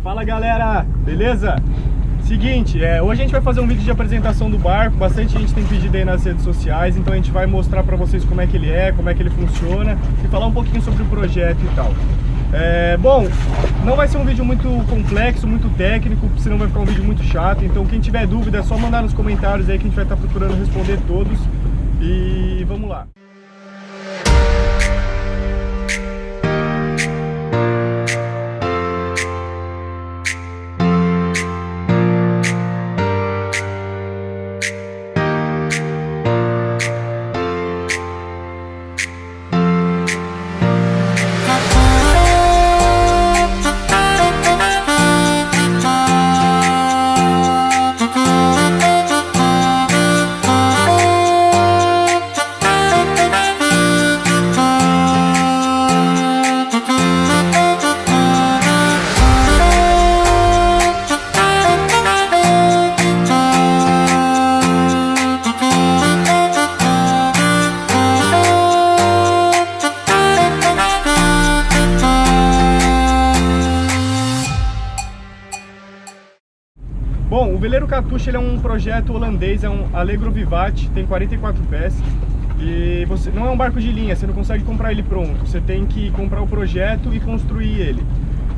Fala galera, beleza? Seguinte, hoje a gente vai fazer um vídeo de apresentação do barco. Bastante gente tem pedido aí nas redes sociais, então a gente vai mostrar pra vocês como é que ele é, como é que ele funciona e falar um pouquinho sobre o projeto e tal. Bom, não vai ser um vídeo muito complexo, muito técnico, senão vai ficar um vídeo muito chato. Então quem tiver dúvida é só mandar nos comentários aí que a gente vai estar procurando responder todos. E vamos lá. Bom, o veleiro Katusha ele é um projeto holandês, é um Allegro Vivat, tem 44 pés e não é um barco de linha, você não consegue comprar ele pronto, você tem que comprar o projeto e construir ele.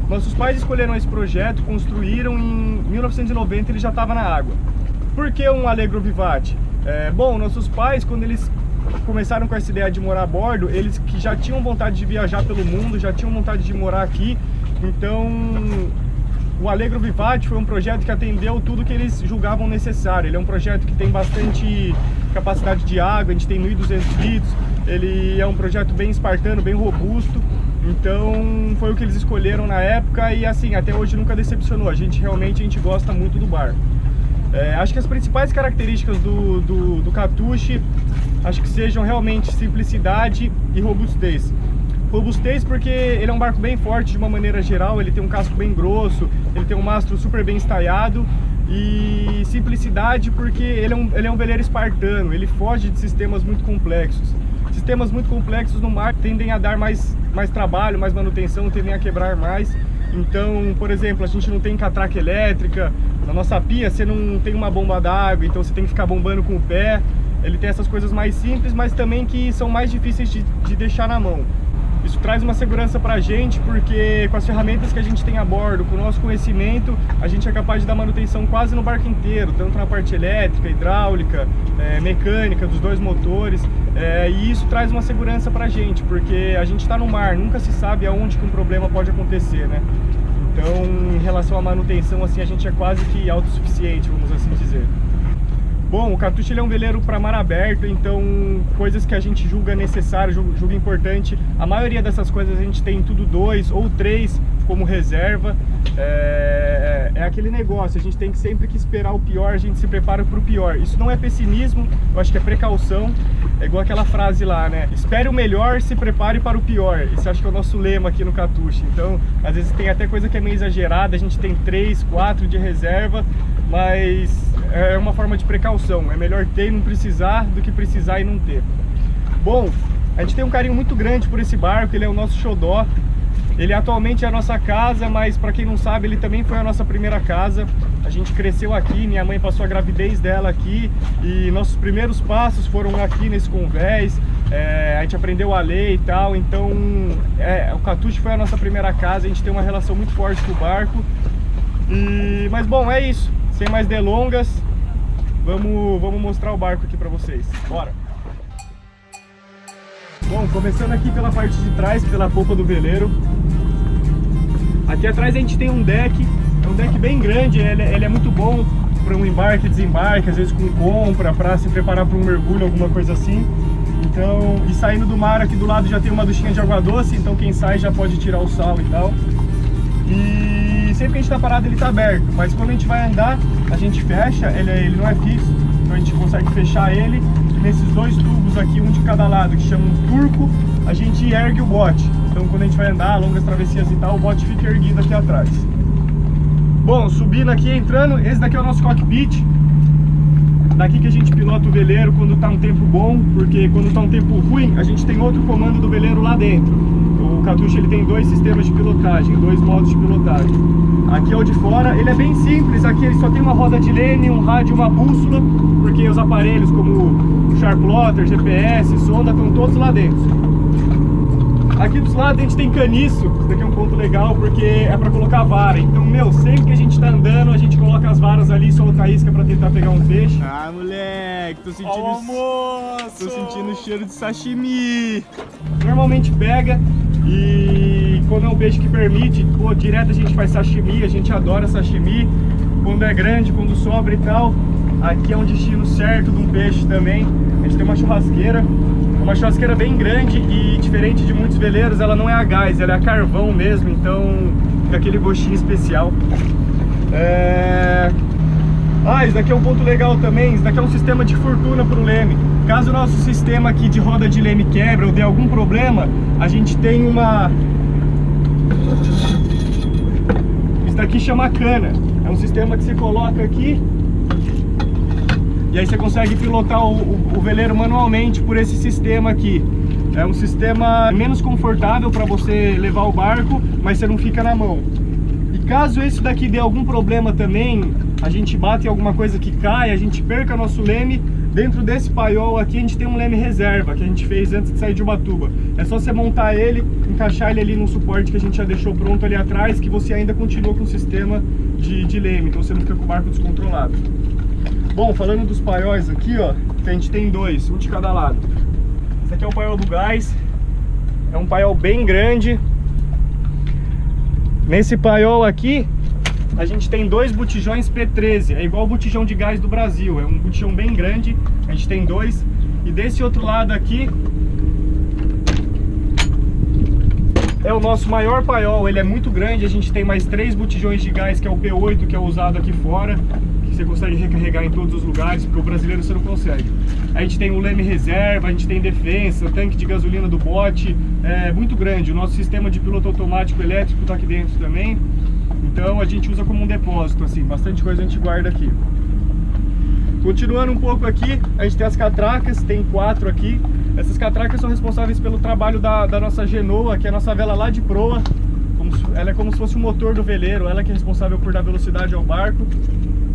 Nossos pais escolheram esse projeto, construíram em 1990, ele já estava na água. Por que um Allegro Vivat? Bom, nossos pais, quando eles começaram com essa ideia de morar a bordo, eles que já tinham vontade de viajar pelo mundo, já tinham vontade de morar aqui, então o Allegro Vivat foi um projeto que atendeu tudo que eles julgavam necessário. Ele é um projeto que tem bastante capacidade de água, a gente tem 1.200 litros, ele é um projeto bem espartano, bem robusto, então foi o que eles escolheram na época e assim, até hoje nunca decepcionou, a gente gosta muito do barco. Acho que as principais características do Katusha, acho que sejam realmente simplicidade e robustez. Robustez porque ele é um barco bem forte de uma maneira geral, ele tem um casco bem grosso, ele tem um mastro super bem estaiado, e simplicidade porque ele é um veleiro espartano, ele foge de sistemas muito complexos. Sistemas muito complexos no mar tendem a dar mais trabalho, mais manutenção, tendem a quebrar mais. Então, por exemplo, a gente não tem catraca elétrica, na nossa pia você não tem uma bomba d'água, então você tem que ficar bombando com o pé. Ele tem essas coisas mais simples, mas também que são mais difíceis de deixar na mão. Isso traz uma segurança pra gente, porque com as ferramentas que a gente tem a bordo, com o nosso conhecimento, a gente é capaz de dar manutenção quase no barco inteiro, tanto na parte elétrica, hidráulica, mecânica, dos dois motores, e isso traz uma segurança pra gente, porque a gente está no mar, nunca se sabe aonde que um problema pode acontecer, né? Então, em relação à manutenção, assim, a gente é quase que autossuficiente, vamos assim dizer. Bom, o Katusha ele é um veleiro para mar aberto, então coisas que a gente julga necessário, julga importante, a maioria dessas coisas a gente tem tudo 2 ou 3 como reserva. É aquele negócio, a gente tem que sempre que esperar o pior, a gente se prepara para o pior. Isso não é pessimismo, eu acho que é precaução, é igual aquela frase lá, né? Espere o melhor, se prepare para o pior. Esse acho que é o nosso lema aqui no Katusha. Então, às vezes tem até coisa que é meio exagerada, a gente tem 3, 4 de reserva, mas é uma forma de precaução, é melhor ter e não precisar do que precisar e não ter. Bom, a gente tem um carinho muito grande por esse barco, ele é o nosso xodó. Ele atualmente é a nossa casa, mas para quem não sabe, ele também foi a nossa primeira casa. A gente cresceu aqui, minha mãe passou a gravidez dela aqui e nossos primeiros passos foram aqui nesse convés. A gente aprendeu a ler e tal, então o Katusha foi a nossa primeira casa, a gente tem uma relação muito forte com o barco. Mas bom, é isso. Sem mais delongas, vamos mostrar o barco aqui para vocês. Bora! Bom, começando aqui pela parte de trás, pela polpa do veleiro. Aqui atrás a gente tem um deck, é um deck bem grande, ele é muito bom para um embarque e desembarque, às vezes com compra, para se preparar para um mergulho, alguma coisa assim. Então, e saindo do mar aqui do lado já tem uma duchinha de água doce, então quem sai já pode tirar o sal e tal. E sempre que a gente está parado ele está aberto, mas quando a gente vai andar, a gente fecha, ele não é fixo, então a gente consegue fechar ele. Nesses 2 tubos aqui, um de cada lado, que chama um turco, a gente ergue o bote. Então quando a gente vai andar, longas travessias e tal, o bote fica erguido aqui atrás. Bom, subindo aqui, entrando, esse daqui é o nosso cockpit. Daqui que a gente pilota o veleiro quando está um tempo bom, porque quando está um tempo ruim, a gente tem outro comando do veleiro lá dentro. O Katusha ele tem dois sistemas de pilotagem, dois modos de pilotagem. Aqui é o de fora, ele é bem simples, aqui ele só tem uma roda de leme, um rádio e uma bússola, porque os aparelhos como o Chartplotter, GPS, sonda, estão todos lá dentro. Aqui dos lados a gente tem caniço, isso daqui é um ponto legal porque é para colocar vara. Então, meu, sempre que a gente tá andando, a gente coloca as varas ali e solta a isca para tentar pegar um peixe. Ah, moleque, tô sentindo almoço! Tô sentindo o cheiro de sashimi. Normalmente pega e quando é um peixe que permite, pô, direto a gente faz sashimi, a gente adora sashimi. Quando é grande, quando sobra e tal, aqui é um destino certo de um peixe também. A gente tem uma churrasqueira bem grande e diferente de muitos veleiros, ela não é a gás, ela é a carvão mesmo, então fica aquele gostinho especial. Isso daqui é um ponto legal também, isso daqui é um sistema de fortuna para o leme. Caso o nosso sistema aqui de roda de leme quebra ou dê algum problema, a gente tem uma... Isso daqui chama cana, é um sistema que você coloca aqui e aí você consegue pilotar o veleiro manualmente por esse sistema aqui. É um sistema menos confortável para você levar o barco, mas você não fica na mão. E caso esse daqui dê algum problema também, a gente bate em alguma coisa que cai, a gente perca nosso leme, dentro desse paiol aqui a gente tem um leme reserva que a gente fez antes de sair de Ubatuba. É só você montar ele, encaixar ele ali no suporte que a gente já deixou pronto ali atrás, que você ainda continua com o sistema de leme, então você não fica com o barco descontrolado. Bom, falando dos paióis aqui, ó, a gente tem dois, um de cada lado. Esse aqui é o paiol do gás, é um paiol bem grande. Nesse paiol aqui, a gente tem dois botijões P13, é igual o botijão de gás do Brasil, é um botijão bem grande, a gente tem dois. E desse outro lado aqui, é o nosso maior paiol, ele é muito grande, a gente tem mais 3 botijões de gás, que é o P8, que é usado aqui fora. Você consegue recarregar em todos os lugares, porque o brasileiro você não consegue. A gente tem o leme reserva, a gente tem defensa, tanque de gasolina do bote, é muito grande. O nosso sistema de piloto automático elétrico está aqui dentro também. Então a gente usa como um depósito, assim, bastante coisa a gente guarda aqui. Continuando um pouco aqui, a gente tem as catracas, tem 4 aqui. Essas catracas são responsáveis pelo trabalho da nossa Genoa, que é a nossa vela lá de proa. Ela é como se fosse o motor do veleiro, ela que é responsável por dar velocidade ao barco.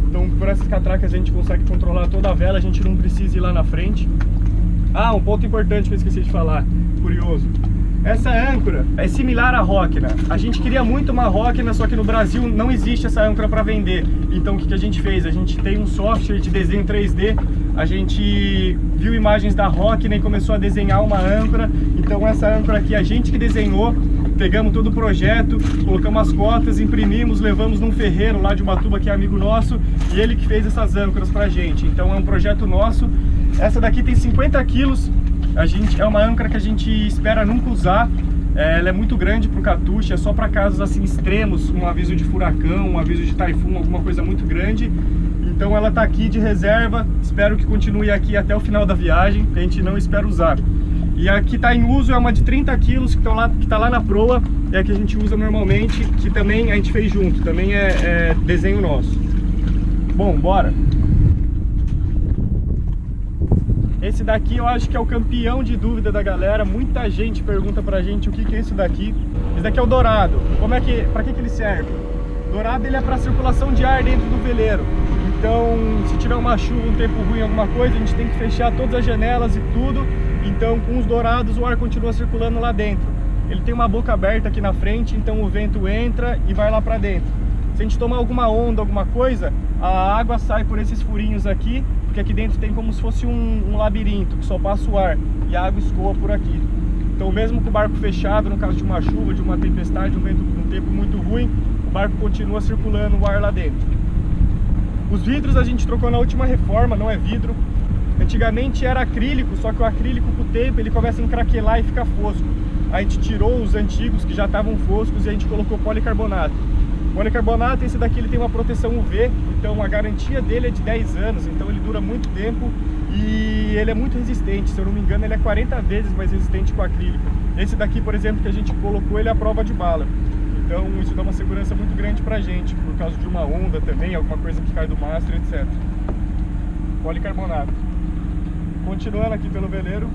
Então por essas catracas a gente consegue controlar toda a vela, a gente não precisa ir lá na frente. Ah, um ponto importante que eu esqueci de falar, curioso. Essa âncora é similar à Rockna. A gente queria muito uma Rockna, só que no Brasil não existe essa âncora para vender. Então o que a gente fez? A gente tem um software de desenho 3D, a gente viu imagens da Rockna e começou a desenhar uma âncora. Então essa âncora aqui a gente que desenhou. Pegamos todo o projeto, colocamos as cotas, imprimimos, levamos num ferreiro lá de Ubatuba, que é amigo nosso, e ele que fez essas âncoras pra gente. Então é um projeto nosso. Essa daqui tem 50 quilos, é uma âncora que a gente espera nunca usar. Ela é muito grande pro Katusha, é só para casos assim extremos, um aviso de furacão, um aviso de taifum, alguma coisa muito grande. Então ela tá aqui de reserva, espero que continue aqui até o final da viagem, que a gente não espera usar. E a que está em uso é uma de 30 quilos que está lá na proa, é a que a gente usa normalmente, que também a gente fez junto, também é desenho nosso. Bom, bora! Esse daqui eu acho que é o campeão de dúvida da galera, muita gente pergunta pra gente o que é isso daqui. Esse daqui é o dourado, pra que ele serve? Dourado ele é para circulação de ar dentro do veleiro. Então, se tiver uma chuva, um tempo ruim, alguma coisa, a gente tem que fechar todas as janelas e tudo. Então, com os dourados, o ar continua circulando lá dentro. Ele tem uma boca aberta aqui na frente, então o vento entra e vai lá pra dentro. Se a gente tomar alguma onda, alguma coisa, a água sai por esses furinhos aqui, porque aqui dentro tem como se fosse um labirinto, que só passa o ar, e a água escoa por aqui. Então, mesmo com o barco fechado, no caso de uma chuva, de uma tempestade, um tempo muito ruim, o barco continua circulando o ar lá dentro. Os vidros a gente trocou na última reforma, não é vidro. Antigamente era acrílico, só que o acrílico com o tempo ele começa a encraquelar e fica fosco. A gente tirou os antigos que já estavam foscos e a gente colocou policarbonato. Policarbonato, esse daqui ele tem uma proteção UV, então a garantia dele é de 10 anos, então ele dura muito tempo e ele é muito resistente. Se eu não me engano, ele é 40 vezes mais resistente que o acrílico. Esse daqui, por exemplo, que a gente colocou, ele é à prova de bala. Então isso dá uma segurança muito grande pra gente, por causa de uma onda também, alguma coisa que cai do mastro, etc. Policarbonato. Continuando aqui pelo veleiro,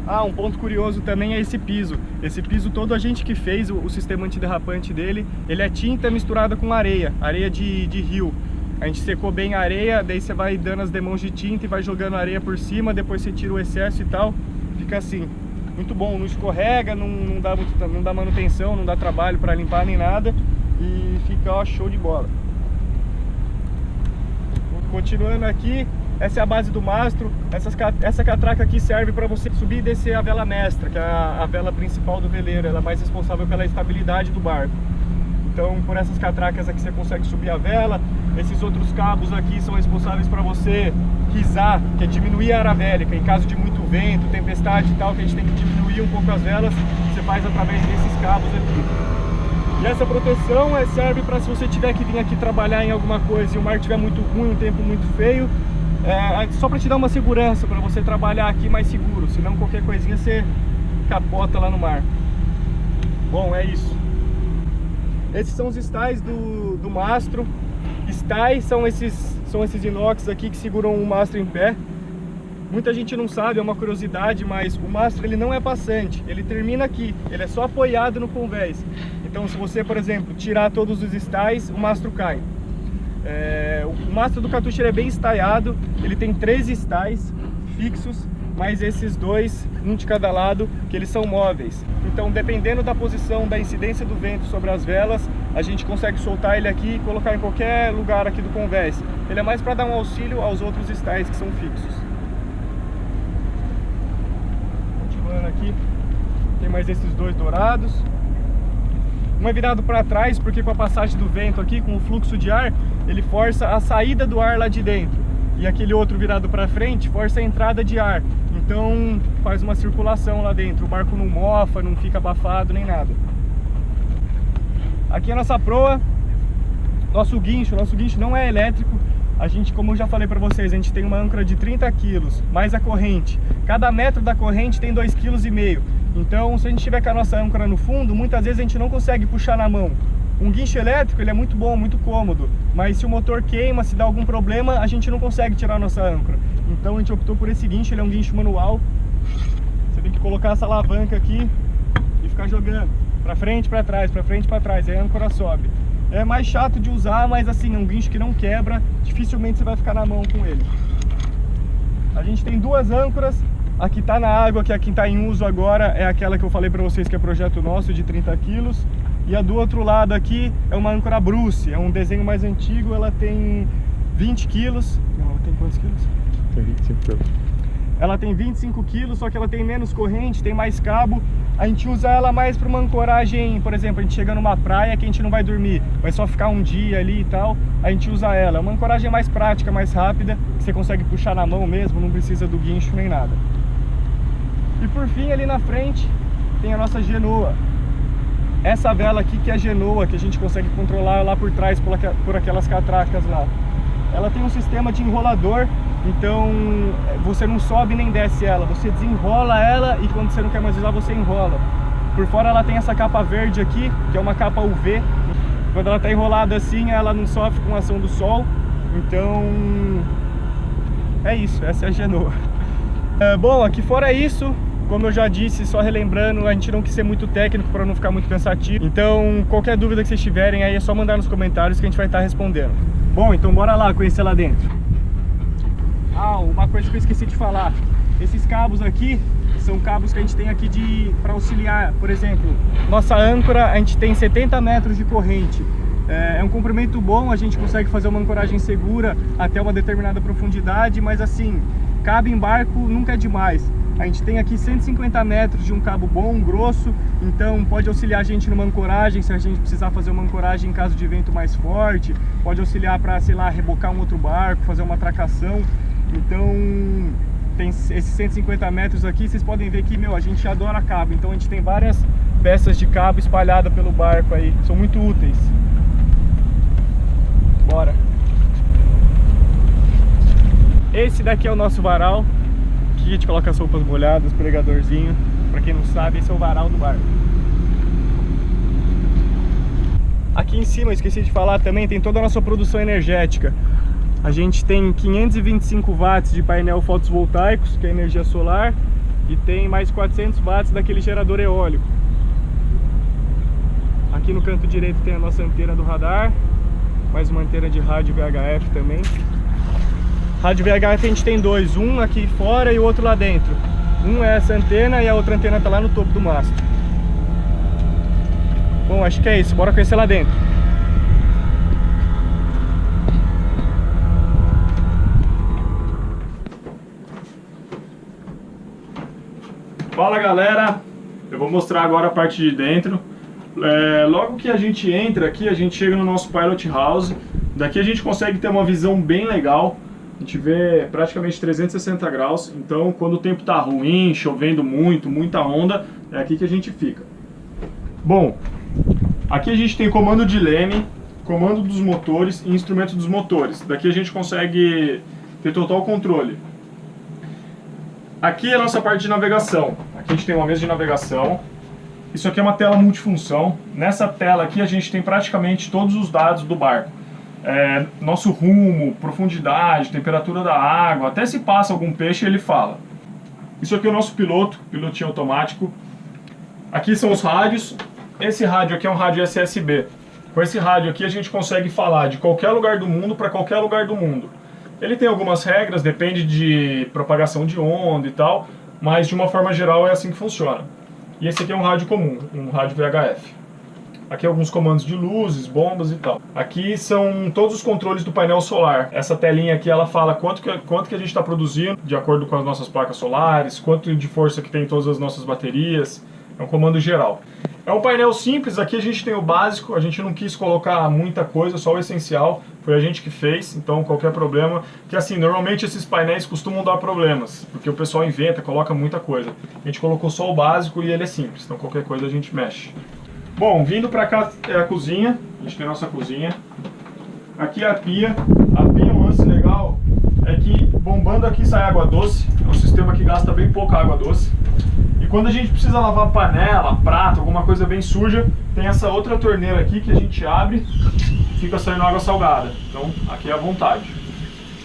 Ah, um ponto curioso também é esse piso. Esse piso todo a gente que fez o sistema antiderrapante dele, ele é tinta misturada com areia de rio. A gente secou bem a areia, daí você vai dando as demãos de tinta e vai jogando areia por cima, depois você tira o excesso e tal, fica assim. Muito bom, não escorrega, não dá manutenção, não dá trabalho para limpar nem nada e fica, ó, show de bola. Continuando aqui, essa é a base do mastro. Essa catraca aqui serve para você subir e descer a vela mestra, que é a vela principal do veleiro. Ela é mais responsável pela estabilidade do barco. Então, por essas catracas aqui você consegue subir a vela. Esses outros cabos aqui são responsáveis para você risar, que é diminuir a aravélica. Em caso de muito vento, tempestade e tal, que a gente tem que diminuir um pouco as velas, você faz através desses cabos aqui. E essa proteção serve para se você tiver que vir aqui trabalhar em alguma coisa e o mar estiver muito ruim, um tempo muito feio, só para te dar uma segurança, para você trabalhar aqui mais seguro, senão qualquer coisinha você capota lá no mar. Bom, é isso. Esses são os estais do mastro. Estais são esses inox aqui que seguram o mastro em pé. Muita gente não sabe, é uma curiosidade, mas o mastro ele não é passante, ele termina aqui, ele é só apoiado no convés. Então se você, por exemplo, tirar todos os estais, o mastro cai. O mastro do Katusha ele é bem estaiado, ele tem 13 estais fixos, mais esses dois, um de cada lado, que eles são móveis. Então dependendo da posição, da incidência do vento sobre as velas, a gente consegue soltar ele aqui e colocar em qualquer lugar aqui do convés. Ele é mais para dar um auxílio aos outros estais que são fixos. Aqui tem mais esses dois dourados. Um é virado para trás porque com a passagem do vento aqui, com o fluxo de ar, ele força a saída do ar lá de dentro. E aquele outro virado para frente força a entrada de ar. Então faz uma circulação lá dentro. O barco não mofa, não fica abafado nem nada. Aqui é a nossa proa. Nosso guincho não é elétrico. A gente, como eu já falei para vocês, a gente tem uma âncora de 30 kg, mais a corrente. Cada metro da corrente tem 2,5 kg. Então, se a gente tiver com a nossa âncora no fundo, muitas vezes a gente não consegue puxar na mão. Um guincho elétrico, ele é muito bom, muito cômodo. Mas se o motor queima, se dá algum problema, a gente não consegue tirar a nossa âncora. Então a gente optou por esse guincho, ele é um guincho manual. Você tem que colocar essa alavanca aqui e ficar jogando para frente, para trás, aí a âncora sobe. É mais chato de usar, mas assim, é um guincho que não quebra, dificilmente você vai ficar na mão com ele. A gente tem duas âncoras, a que está na água, que é a que está em uso agora, é aquela que eu falei para vocês que é projeto nosso, de 30 kg. E a do outro lado aqui é uma âncora Bruce, é um desenho mais antigo, ela tem 20 kg. Não, ela tem quantos quilos? Tem 25 kg. Ela tem 25 kg, só que ela tem menos corrente, tem mais cabo. A gente usa ela mais para uma ancoragem, por exemplo, a gente chega numa praia que a gente não vai dormir, vai só ficar um dia ali e tal, a gente usa ela. É uma ancoragem mais prática, mais rápida, que você consegue puxar na mão mesmo, não precisa do guincho nem nada. E por fim, ali na frente, tem a nossa genoa. Essa vela aqui que é a genoa, que a gente consegue controlar lá por trás, por aquelas catracas lá. Ela tem um sistema de enrolador, então você não sobe nem desce ela, você desenrola ela e quando você não quer mais usar, você enrola. Por fora ela tem essa capa verde aqui, que é uma capa UV. Quando ela está enrolada assim, ela não sofre com a ação do sol. Então é isso, essa é a genoa. Bom, aqui fora isso, como eu já disse, só relembrando, a gente não quis ser muito técnico para não ficar muito cansativo. Então qualquer dúvida que vocês tiverem aí é só mandar nos comentários que a gente vai estar respondendo. Bom, então bora lá conhecer lá dentro. Ah, uma coisa que eu esqueci de falar. Esses cabos aqui são cabos que a gente tem aqui para auxiliar. Por exemplo, nossa âncora, a gente tem 70 metros de corrente. É um comprimento bom, a gente consegue fazer uma ancoragem segura até uma determinada profundidade, mas assim, cabo em barco nunca é demais. A gente tem aqui 150 metros de um cabo bom, grosso, então pode auxiliar a gente numa ancoragem, se a gente precisar fazer uma ancoragem em caso de vento mais forte, pode auxiliar para, sei lá, rebocar um outro barco, fazer uma atracação. Então, tem esses 150 metros aqui, vocês podem ver que, a gente adora cabo, então a gente tem várias peças de cabo espalhadas pelo barco aí, são muito úteis. Bora! Esse daqui é o nosso varal. Aqui a gente coloca as roupas molhadas, pregadorzinho. Pra quem não sabe, esse é o varal do barco. Aqui em cima, eu esqueci de falar também, tem toda a nossa produção energética. A gente tem 525 watts de painel fotovoltaicos, que é energia solar. e tem mais 400 watts daquele gerador eólico. Aqui no canto direito tem a nossa antena do radar, mais uma antena de rádio VHF também. Rádio VHF a gente tem dois, um aqui fora e o outro lá dentro. Um é essa antena e a outra antena tá lá no topo do mastro. Bom, acho que é isso, bora conhecer lá dentro. Fala galera, eu vou mostrar agora a parte de dentro. Logo que a gente entra aqui, a gente chega no nosso Pilot House. Daqui a gente consegue ter uma visão bem legal. A gente vê praticamente 360 graus. Então quando o tempo tá ruim, chovendo muito, muita onda, é aqui que a gente fica. Bom, aqui a gente tem comando de leme, comando dos motores e instrumento dos motores. Daqui a gente consegue ter total controle. Aqui é a nossa parte de navegação. Aqui a gente tem uma mesa de navegação. Isso aqui é uma tela multifunção. Nessa tela aqui a gente tem praticamente todos os dados do barco. Nosso rumo, profundidade, temperatura da água, até se passa algum peixe ele fala. Isso aqui é o nosso pilotinho automático. Aqui são os rádios. Esse rádio aqui é um rádio SSB. Com esse rádio aqui a gente consegue falar de qualquer lugar do mundo para qualquer lugar do mundo. Ele tem algumas regras, depende de propagação de onda e tal, mas de uma forma geral é assim que funciona. E esse aqui é um rádio comum, um rádio VHF. Aqui alguns comandos de luzes, bombas e tal. Aqui são todos os controles do painel solar. Essa telinha aqui ela fala quanto que a gente está produzindo, de acordo com as nossas placas solares, quanto de força que tem em todas as nossas baterias. É um comando geral. É um painel simples, aqui a gente tem o básico, a gente não quis colocar muita coisa, só o essencial. Foi a gente que fez, então qualquer problema... Que assim, normalmente esses painéis costumam dar problemas, porque o pessoal inventa, coloca muita coisa. A gente colocou só o básico e ele é simples, então qualquer coisa a gente mexe. Bom, vindo pra cá é a cozinha, a gente tem a nossa cozinha. Aqui é a pia. A pia, um lance legal é que bombando aqui sai água doce, é um sistema que gasta bem pouca água doce. E quando a gente precisa lavar panela, prato, alguma coisa bem suja, tem essa outra torneira aqui que a gente abre, fica saindo água salgada. Então aqui é à vontade.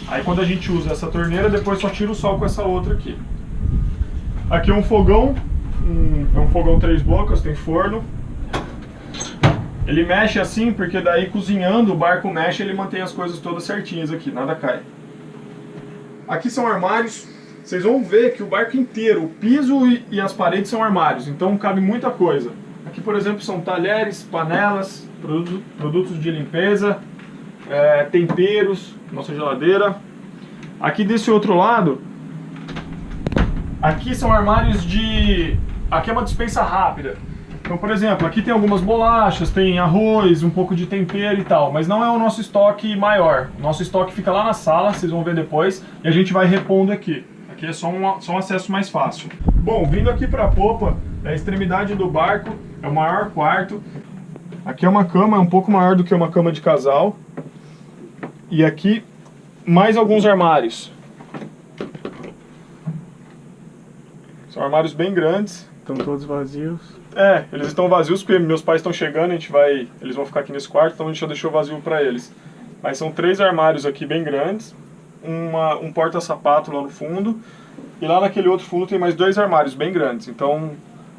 Aí quando a gente usa essa torneira, depois só tira o sol com essa outra aqui. Aqui é um fogão, é um fogão 3 bocas, tem forno. Ele mexe assim porque daí cozinhando o barco mexe, ele mantém as coisas todas certinhas aqui, nada cai. Aqui são armários. Vocês vão ver que o barco inteiro, o piso e as paredes são armários, então cabe muita coisa. Aqui, por exemplo, são talheres, panelas, produtos de limpeza, temperos, nossa geladeira. Aqui desse outro lado, aqui são armários de... Aqui é uma despensa rápida. Então, por exemplo, aqui tem algumas bolachas, tem arroz, um pouco de tempero e tal, mas não é o nosso estoque maior. O nosso estoque fica lá na sala, vocês vão ver depois, e a gente vai repondo aqui. Aqui é só um acesso mais fácil. Bom, vindo aqui para a popa, é a extremidade do barco, é o maior quarto. Aqui é uma cama, é um pouco maior do que uma cama de casal. E aqui, mais alguns armários. São armários bem grandes. Estão todos vazios. Eles estão vazios porque meus pais estão chegando, eles vão ficar aqui nesse quarto, então a gente já deixou vazio para eles. Mas são 3 armários aqui bem grandes. Um porta-sapato lá no fundo, e lá naquele outro fundo tem mais 2 armários bem grandes, então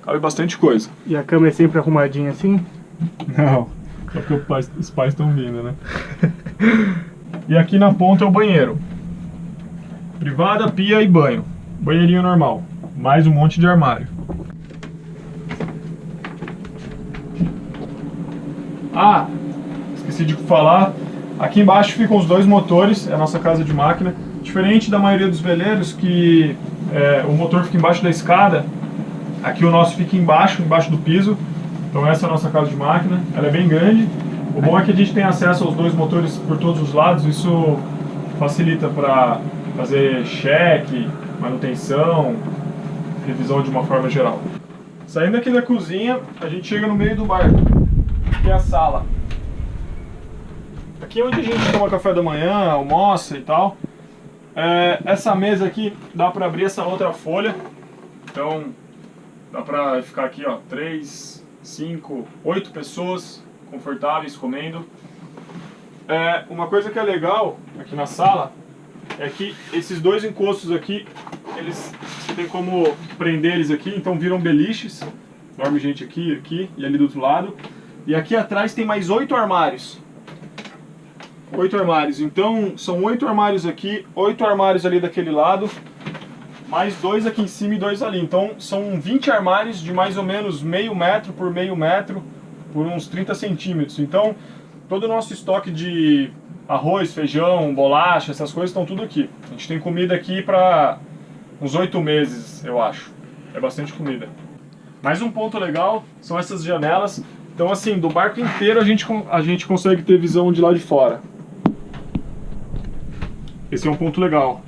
cabe bastante coisa. E a cama é sempre arrumadinha assim? Não, só porque os pais estão vindo, né? E aqui na ponta é o banheiro. Privada, pia e banho. Banheirinho normal, mais um monte de armário. Esqueci de falar. Aqui embaixo ficam os 2 motores, é a nossa casa de máquina. Diferente da maioria dos veleiros, que o motor fica embaixo da escada, aqui o nosso fica embaixo do piso. Então essa é a nossa casa de máquina, ela é bem grande. O bom é que a gente tem acesso aos 2 motores por todos os lados, isso facilita para fazer cheque, manutenção, revisão de uma forma geral. Saindo aqui da cozinha, a gente chega no meio do barco, que é a sala. Aqui é onde a gente toma café da manhã, almoça e tal. Essa mesa aqui dá para abrir essa outra folha. Então dá para ficar aqui, ó, 3, 5, 8 pessoas confortáveis comendo. Uma coisa que é legal aqui na sala é que esses 2 encostos aqui, eles tem como prender eles aqui, então viram beliches. Dorme gente aqui, aqui e ali do outro lado. E aqui atrás tem mais 8 armários. 8 armários, então são 8 armários aqui, 8 armários ali daquele lado, mais 2 aqui em cima e 2 ali. Então são 20 armários de mais ou menos meio metro por meio metro, por uns 30 centímetros. Então todo o nosso estoque de arroz, feijão, bolacha, essas coisas estão tudo aqui. A gente tem comida aqui para uns 8 meses, eu acho. É bastante comida. Mais um ponto legal são essas janelas. Então assim, do barco inteiro a gente consegue ter visão de lá de fora. Esse é um ponto legal.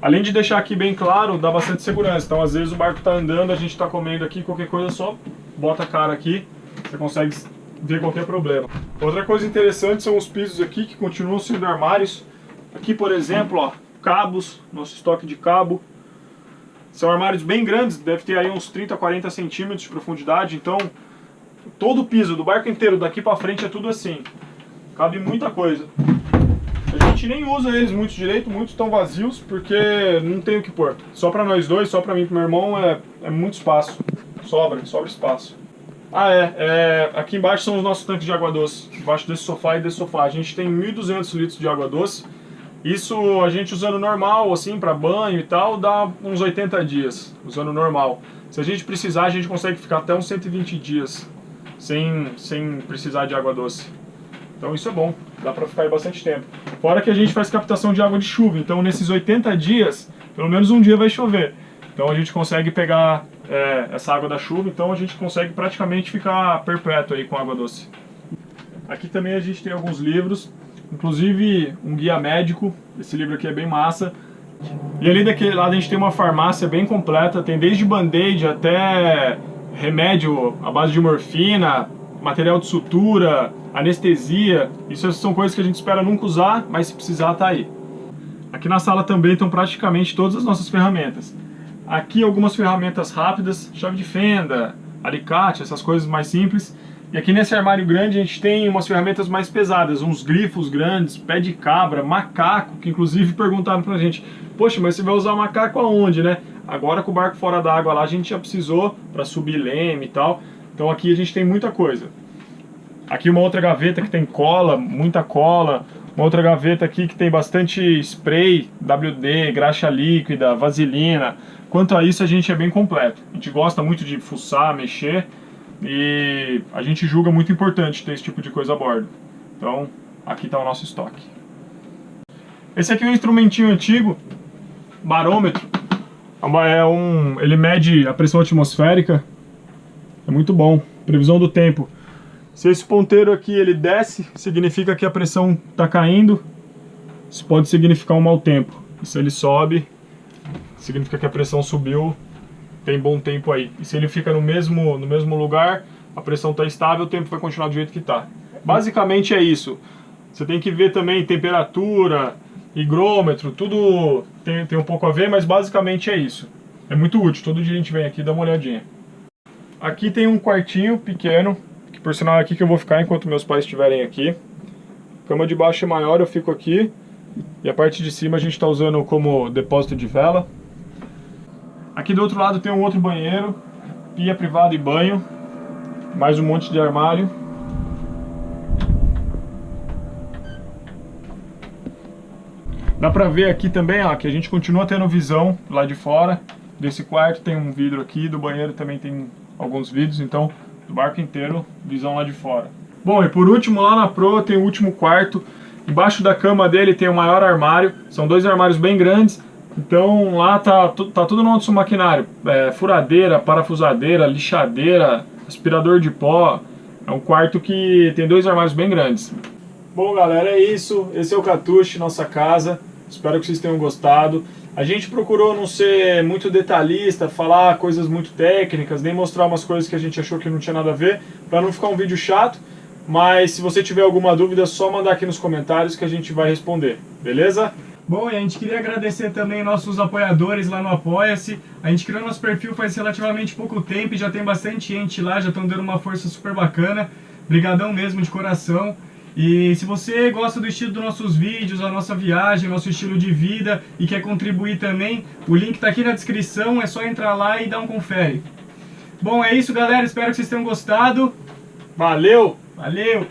Além de deixar aqui bem claro, dá bastante segurança. Então às vezes o barco está andando, a gente está comendo aqui, qualquer coisa só bota a cara aqui, você consegue ver qualquer problema. Outra coisa interessante são os pisos aqui, que continuam sendo armários. Aqui, por exemplo, ó, cabos, nosso estoque de cabo. São armários bem grandes, deve ter aí uns 30, 40 centímetros de profundidade. Então todo o piso do barco inteiro, daqui para frente, é tudo assim. Cabe muita coisa. A gente nem usa eles muito direito, muitos estão vazios, porque não tem o que pôr. Só para nós dois, só para mim e pro meu irmão, é muito espaço. Sobra espaço. Aqui embaixo são os nossos tanques de água doce. Embaixo desse sofá e desse sofá. A gente tem 1.200 litros de água doce. Isso a gente usando normal, assim, para banho e tal, dá uns 80 dias, usando normal. Se a gente precisar, a gente consegue ficar até uns 120 dias sem precisar de água doce. Então isso é bom, dá pra ficar aí bastante tempo. Fora que a gente faz captação de água de chuva, então nesses 80 dias, pelo menos um dia vai chover. Então a gente consegue pegar essa água da chuva, então a gente consegue praticamente ficar perpétuo aí com água doce. Aqui também a gente tem alguns livros, inclusive um guia médico, esse livro aqui é bem massa. E ali daquele lado a gente tem uma farmácia bem completa, tem desde band-aid até remédio à base de morfina, material de sutura, anestesia. Isso são coisas que a gente espera nunca usar, mas se precisar tá aí. Aqui na sala também estão praticamente todas as nossas ferramentas. Aqui algumas ferramentas rápidas, chave de fenda, alicate, essas coisas mais simples. E aqui nesse armário grande a gente tem umas ferramentas mais pesadas, uns grifos grandes, pé de cabra, macaco, que inclusive perguntaram pra gente: poxa, mas você vai usar macaco aonde, né? Agora com o barco fora da água lá a gente já precisou para subir leme e tal. Então aqui a gente tem muita coisa. Aqui uma outra gaveta que tem cola, muita cola. Uma outra gaveta aqui que tem bastante spray, WD, graxa líquida, vaselina. Quanto a isso a gente é bem completo. A gente gosta muito de fuçar, mexer. E a gente julga muito importante ter esse tipo de coisa a bordo. Então aqui está o nosso estoque. Esse aqui é um instrumentinho antigo, barômetro. Ele mede a pressão atmosférica. É muito bom. Previsão do tempo. Se esse ponteiro aqui ele desce, significa que a pressão está caindo. Isso pode significar um mau tempo. E se ele sobe, significa que a pressão subiu. Tem bom tempo aí. E se ele fica no mesmo lugar, a pressão está estável, o tempo vai continuar do jeito que está. Basicamente é isso. Você tem que ver também temperatura, higrômetro, tudo tem um pouco a ver, mas basicamente é isso. É muito útil. Todo dia a gente vem aqui e dá uma olhadinha. Aqui tem um quartinho pequeno, que por sinal é aqui que eu vou ficar enquanto meus pais estiverem aqui. A cama de baixo é maior, eu fico aqui. E a parte de cima a gente está usando como depósito de vela. Aqui do outro lado tem um outro banheiro, pia privada e banho. Mais um monte de armário. Dá pra ver aqui também, ó, que a gente continua tendo visão lá de fora. Desse quarto tem um vidro aqui, do banheiro também tem alguns vidros, então do barco inteiro, visão lá de fora. Bom, e por último, lá na proa tem o último quarto. Embaixo da cama dele tem o maior armário, são dois armários bem grandes. Então lá tá tudo no nosso maquinário, furadeira, parafusadeira, lixadeira, aspirador de pó. É um quarto que tem dois armários bem grandes. Bom galera, é isso, esse é o Catuche, nossa casa, espero que vocês tenham gostado. A gente procurou não ser muito detalhista, falar coisas muito técnicas, nem mostrar umas coisas que a gente achou que não tinha nada a ver, para não ficar um vídeo chato. Mas se você tiver alguma dúvida, é só mandar aqui nos comentários que a gente vai responder, beleza? Bom, e a gente queria agradecer também nossos apoiadores lá no Apoia-se. A gente criou nosso perfil faz relativamente pouco tempo e já tem bastante gente lá, já estão dando uma força super bacana. Brigadão mesmo, de coração. E se você gosta do estilo dos nossos vídeos, a nossa viagem, nosso estilo de vida e quer contribuir também, o link tá aqui na descrição, é só entrar lá e dar um confere. Bom, é isso, galera, espero que vocês tenham gostado. Valeu! Valeu!